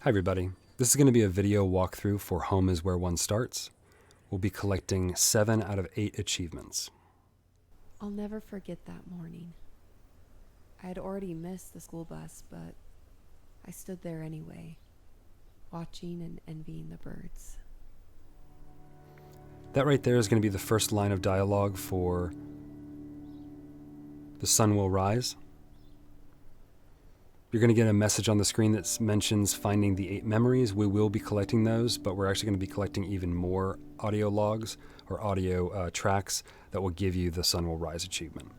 Hi everybody, this is going to be a video walkthrough for Home is Where One Starts. We'll be collecting 7 out of 8 achievements. I'll never forget that morning. I had already missed the school bus, but I stood there anyway, watching and envying the birds. That right there is going to be the first line of dialogue for The Sun Will Rise. You're going to get a message on the screen that mentions finding the 8 memories. We will be collecting those, but we're actually going to be collecting even more audio logs or audio tracks that will give you the Sun Will Rise achievement.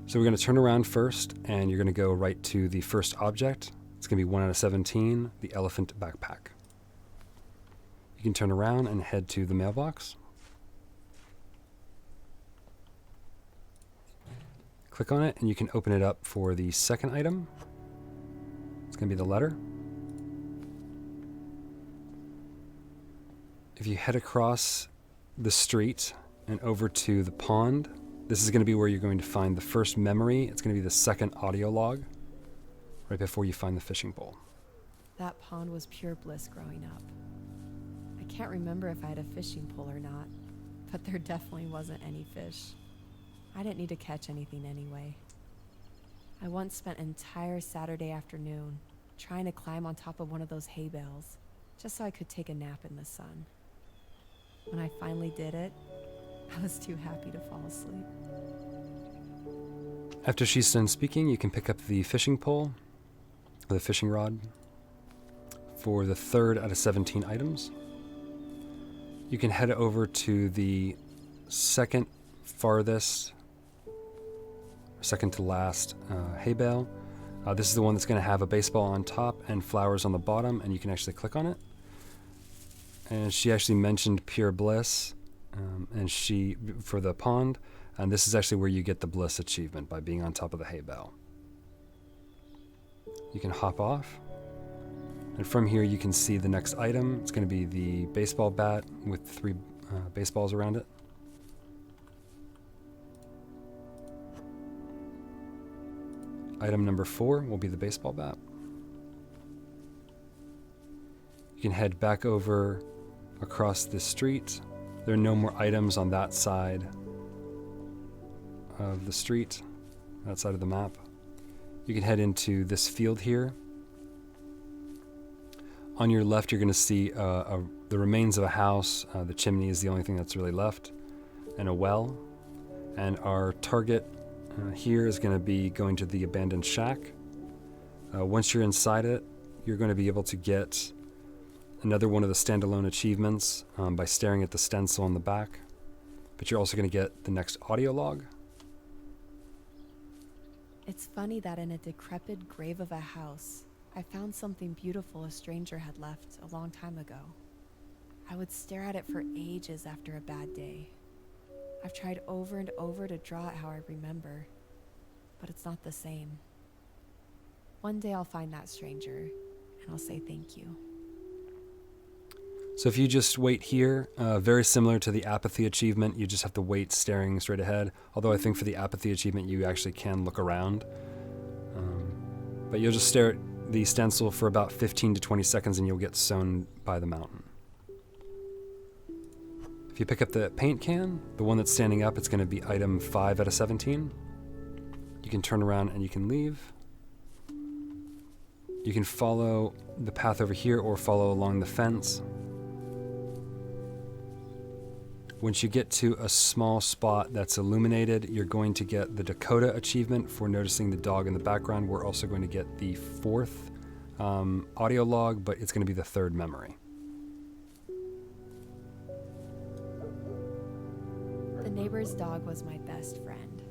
So we're going to turn around first, and you're going to go right to the first object. It's going to be 1 out of 17, the elephant backpack. You can turn around and head to the mailbox. Click on it, and you can open it up for the second item. It's going to be the letter. If you head across the street and over to the pond, this is going to be where you're going to find the first memory. It's going to be the second audio log, right before you find the fishing pole. That pond was pure bliss growing up. I can't remember if I had a fishing pole or not, but there definitely wasn't any fish. I didn't need to catch anything anyway. I once spent an entire Saturday afternoon trying to climb on top of one of those hay bales just so I could take a nap in the sun. When I finally did it, I was too happy to fall asleep. After she's done speaking, you can pick up the fishing pole, or the fishing rod, for the 3rd out of 17 items. You can head over to the second farthest, second to last hay bale. This is the one that's going to have a baseball on top and flowers on the bottom, and you can actually click on it. And she actually mentioned pure bliss, and she for the pond, and this is actually where you get the bliss achievement by being on top of the hay bale. You can hop off, and from here you can see the next item. It's going to be the baseball bat with 3 baseballs around it. Item number 4 will be the baseball bat. You can head back over across the street. There are no more items on that side of the street, that side of the map. You can head into this field here. On your left, you're going to see the remains of a house. The chimney is the only thing that's really left, and a well. And our target here is going to be going to the abandoned shack. Once you're inside it, you're going to be able to get another one of the standalone achievements by staring at the stencil on the back. But you're also going to get the next audio log. It's funny that in a decrepit grave of a house, I found something beautiful a stranger had left a long time ago. I would stare at it for ages after a bad day. I've tried over and over to draw it how I remember, but it's not the same. One day I'll find that stranger, and I'll say thank you. So if you just wait here, very similar to the Apathy Achievement, you just have to wait staring straight ahead. Although I think for the Apathy Achievement, you actually can look around. But you'll just stare at the stencil for about 15 to 20 seconds and you'll get sown by the mountain. If you pick up the paint can, the one that's standing up, it's going to be item 5 out of 17. You can turn around and you can leave. You can follow the path over here or follow along the fence. Once you get to a small spot that's illuminated, you're going to get the Dakota achievement for noticing the dog in the background. We're also going to get the 4th audio log, but it's going to be the 3rd memory. The neighbor's dog was my best friend.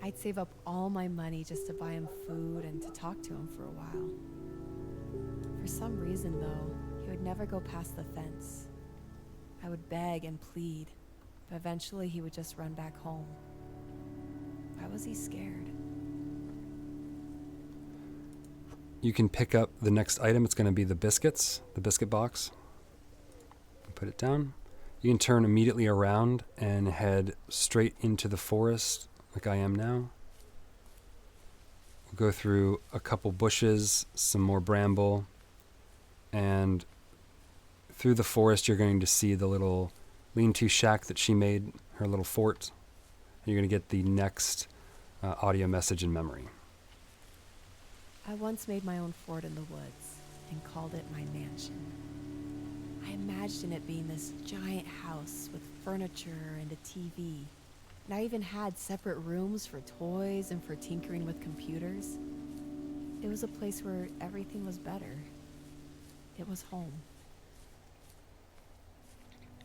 I'd save up all my money just to buy him food and to talk to him for a while. For some reason, though, he would never go past the fence. I would beg and plead, but eventually he would just run back home. Why was he scared? You can pick up the next item. It's going to be the biscuits, the biscuit box. Put it down. You can turn immediately around and head straight into the forest like I am now. Go through a couple bushes, some more bramble, and through the forest you're going to see the little lean-to shack that she made, her little fort. And you're going to get the next audio message in memory. I once made my own fort in the woods and called it my mansion. I imagined it being this giant house with furniture and a TV. And I even had separate rooms for toys and for tinkering with computers. It was a place where everything was better. It was home.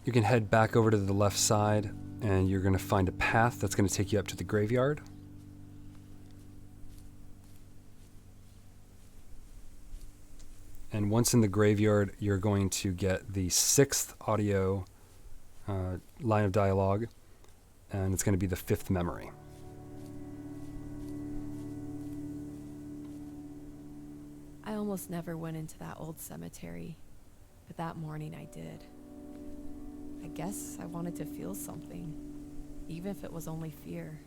You can head back over to the left side and you're going to find a path that's going to take you up to the graveyard. And once in the graveyard, you're going to get the 6th audio line of dialogue, and it's going to be the 5th memory. I almost never went into that old cemetery, but that morning I did. I guess I wanted to feel something, even if it was only fear.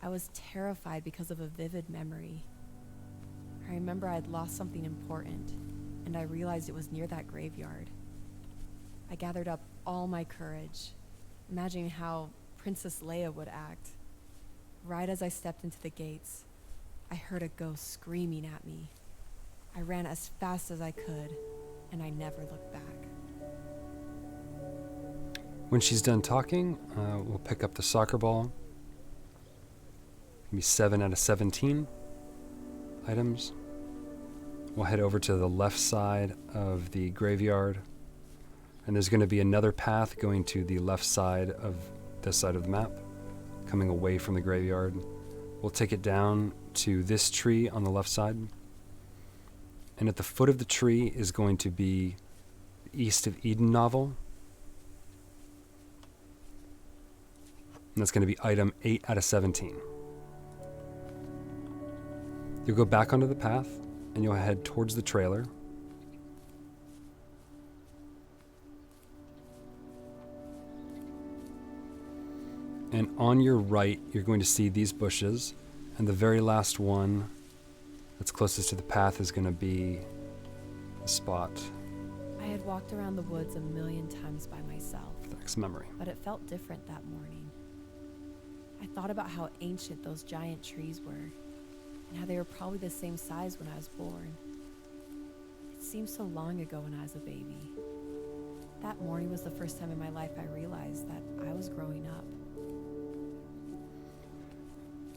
I was terrified because of a vivid memory. I remember I'd lost something important, and I realized it was near that graveyard. I gathered up all my courage, imagining how Princess Leia would act. Right as I stepped into the gates, I heard a ghost screaming at me. I ran as fast as I could, and I never looked back. When she's done talking, we'll pick up the soccer ball. Maybe 7 out of 17 items. We'll head over to the left side of the graveyard. And there's going to be another path going to the left side of this side of the map, coming away from the graveyard. We'll take it down to this tree on the left side. And at the foot of the tree is going to be the East of Eden novel. And that's going to be item 8 out of 17. You'll go back onto the path, and you'll head towards the trailer. And on your right, you're going to see these bushes, and the very last one that's closest to the path is going to be the spot. I had walked around the woods a million times by myself, The next memory. but it felt different that morning. I thought about how ancient those giant trees were, and how they were probably the same size when I was born. It seemed so long ago when I was a baby. That morning was the first time in my life I realized that I was growing up.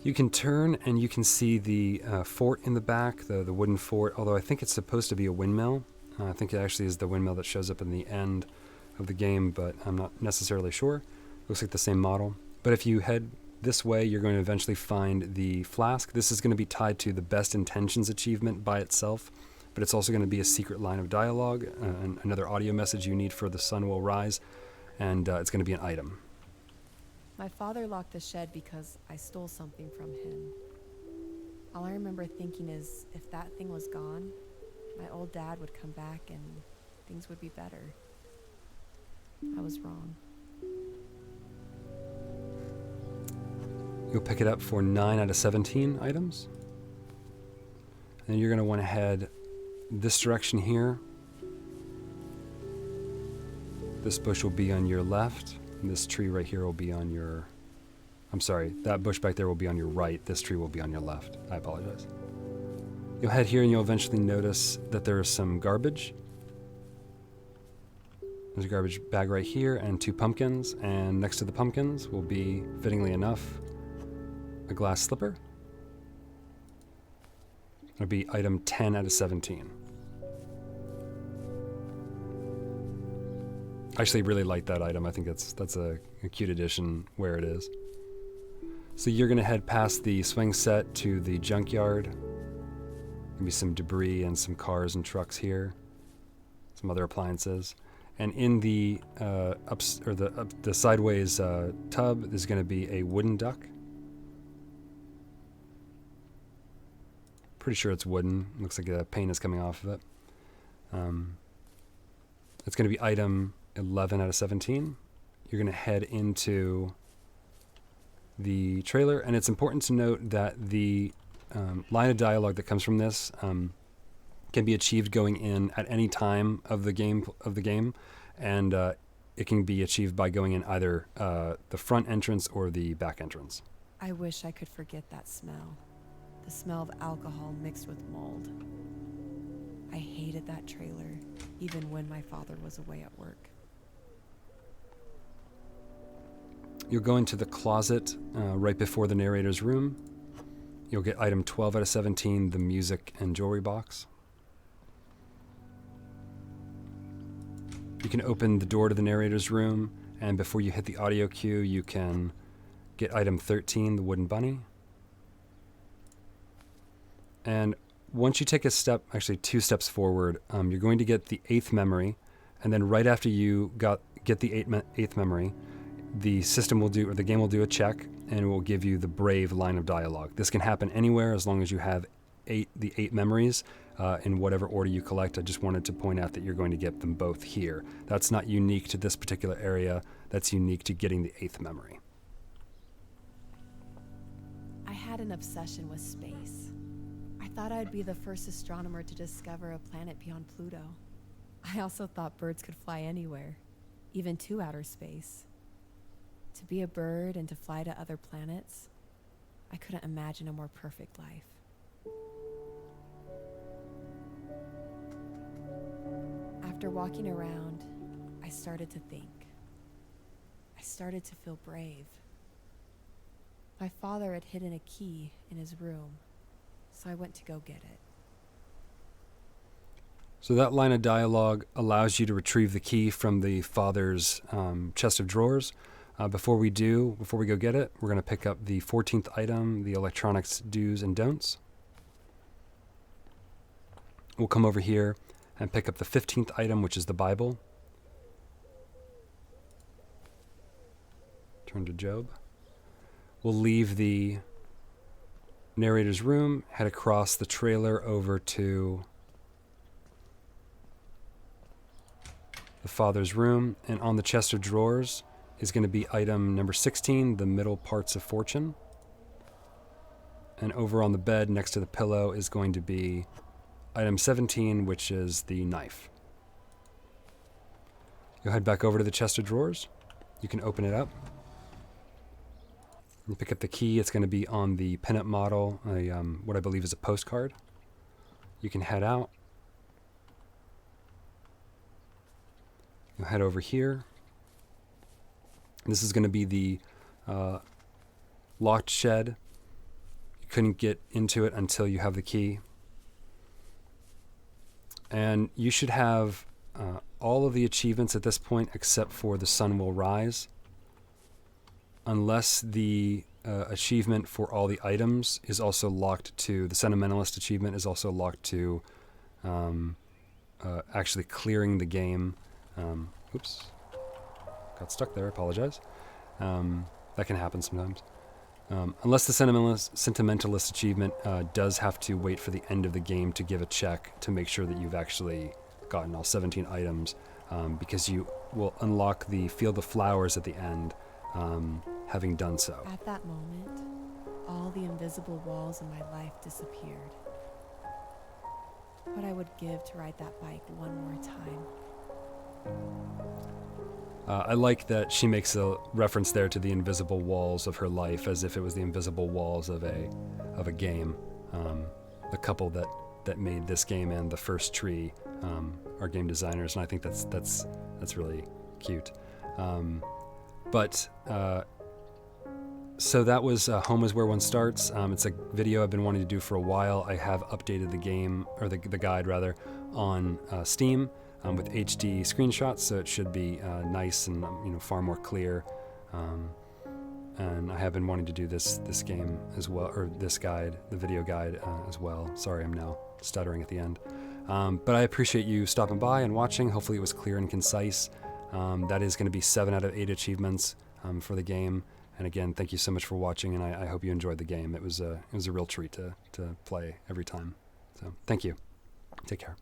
You can turn and you can see the fort in the back, the wooden fort, although I think it's supposed to be a windmill. I think it actually is the windmill that shows up in the end of the game, but I'm not necessarily sure. Looks like the same model. But if you head this way, you're going to eventually find the flask. This is going to be tied to the Best Intentions achievement by itself, but it's also going to be a secret line of dialogue, another audio message you need for The Sun Will Rise, and it's going to be an item. My father locked the shed because I stole something from him. All I remember thinking is if that thing was gone, my old dad would come back and things would be better. I was wrong. You'll pick it up for 9 out of 17 items. And then you're going to want to head this direction here. This bush will be on your left, and this tree right here will be on your... I'm sorry, that bush back there will be on your right. This tree will be on your left. I apologize. You'll head here and you'll eventually notice that there is some garbage. There's a garbage bag right here and 2 pumpkins, and next to the pumpkins will be, fittingly enough, a glass slipper. It'll be item 10 out of 17. I actually really like that item. I think that's a cute addition where it is. So you're going to head past the swing set to the junkyard. Maybe some debris and some cars and trucks here. Some other appliances. And in the the sideways tub, there's going to be a wooden duck. Pretty sure it's wooden. Looks like a paint is coming off of it. It's going to be item 11 out of 17. You're going to head into the trailer, and it's important to note that the line of dialogue that comes from this can be achieved going in at any time of the game, and it can be achieved by going in either the front entrance or the back entrance. I wish I could forget that smell. The smell of alcohol mixed with mold. I hated that trailer, even when my father was away at work. You'll go into the closet right before the narrator's room. You'll get item 12 out of 17, the music and jewelry box. You can open the door to the narrator's room, and before you hit the audio cue, you can get item 13, the wooden bunny. And once you take a step, actually 2 steps forward, you're going to get the 8th memory, and then right after you get the 8th memory, the system will do, or the game will do a check, and it will give you the brave line of dialogue. This can happen anywhere as long as you have the 8 memories in whatever order you collect. I just wanted to point out that you're going to get them both here. That's not unique to this particular area. That's unique to getting the 8th memory. I had an obsession with space. I thought I'd be the first astronomer to discover a planet beyond Pluto. I also thought birds could fly anywhere, even to outer space. To be a bird and to fly to other planets, I couldn't imagine a more perfect life. After walking around, I started to think. I started to feel brave. My father had hidden a key in his room, so I went to go get it. So that line of dialogue allows you to retrieve the key from the father's chest of drawers. Before we go get it, we're going to pick up the 14th item, the electronics do's and don'ts. We'll come over here and pick up the 15th item, which is the Bible. Turn to Job. We'll leave the narrator's room, head across the trailer over to the father's room, and on the chest of drawers is going to be item number 16, the middle parts of fortune. And over on the bed next to the pillow is going to be item 17, which is the knife. You'll head back over to the chest of drawers. You can open it up. You pick up the key. It's going to be on the pinup model, what I believe is a postcard. You can head out. You'll head over here. This is going to be the locked shed. You couldn't get into it until you have the key. And you should have all of the achievements at this point except for the sun will rise. Unless the achievement for all the items is also locked to, the sentimentalist achievement is also locked to actually clearing the game. Oops. Got stuck there, I apologize. That can happen sometimes. Unless the sentimentalist achievement does have to wait for the end of the game to give a check to make sure that you've actually gotten all 17 items, because you will unlock the Field of Flowers at the end, having done so. At that moment, all the invisible walls in my life disappeared. What I would give to ride that bike one more time. I like that she makes a reference there to the invisible walls of her life, as if it was the invisible walls of a game. The couple that made this game and the first tree are game designers, and I think that's really cute. So that was Home is Where One Starts. It's a video I've been wanting to do for a while. I have updated the game, or the guide rather, on Steam. With HD screenshots, so it should be nice and far more clear. And I have been wanting to do this game as well, or this guide, the video guide as well. Sorry, I'm now stuttering at the end. But I appreciate you stopping by and watching. Hopefully it was clear and concise. That is going to be 7 out of 8 achievements for the game. And again, thank you so much for watching, and I hope you enjoyed the game. It was a real treat to play every time. So thank you. Take care.